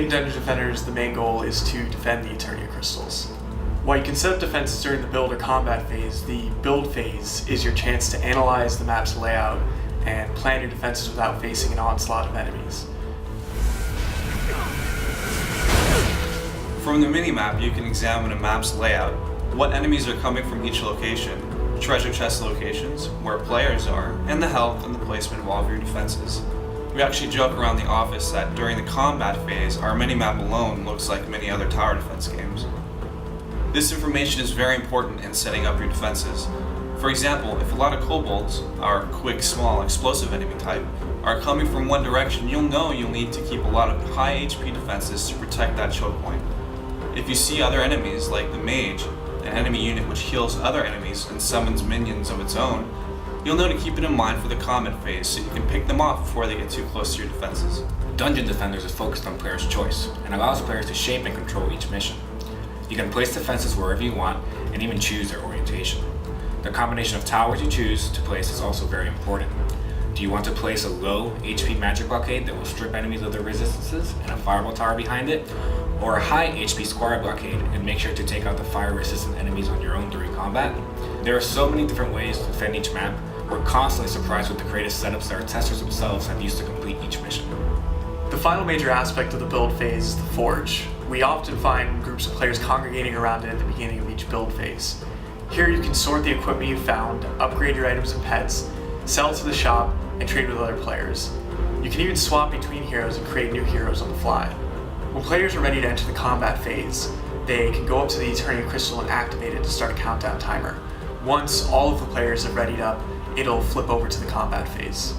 In Dungeon Defenders, the main goal is to defend the Eternia Crystals. While you can set up defenses during the build or combat phase, the build phase is your chance to analyze the map's layout and plan your defenses without facing an onslaught of enemies. From the minimap, you can examine a map's layout, what enemies are coming from each location, treasure chest locations, where players are, and the health and the placement of all of your defenses. We actually joke around the office that during the combat phase, our minimap alone looks like many other tower defense games. This information is very important in setting up your defenses. For example, if a lot of kobolds, our quick, small, explosive enemy type, are coming from one direction, you'll know you'll need to keep a lot of high HP defenses to protect that choke point. If you see other enemies, like the mage, an enemy unit which heals other enemies and summons minions of its own, you'll know to keep it in mind for the combat phase so you can pick them off before they get too close to your defenses. Dungeon Defenders is focused on players' choice and allows players to shape and control each mission. You can place defenses wherever you want and even choose their orientation. The combination of towers you choose to place is also very important. Do you want to place a low HP magic blockade that will strip enemies of their resistances and a fireball tower behind it? Or a high HP squire blockade and make sure to take out the fire resistant enemies on your own during combat? There are so many different ways to defend each map. We're constantly surprised with the creative setups that our testers themselves have used to complete each mission. The final major aspect of the build phase is the Forge. We often find groups of players congregating around it at the beginning of each build phase. Here you can sort the equipment you found, upgrade your items and pets, sell to the shop, and trade with other players. You can even swap between heroes and create new heroes on the fly. When players are ready to enter the combat phase, they can go up to the Eternia Crystal and activate it to start a countdown timer. Once all of the players have readied up, it'll flip over to the combat phase.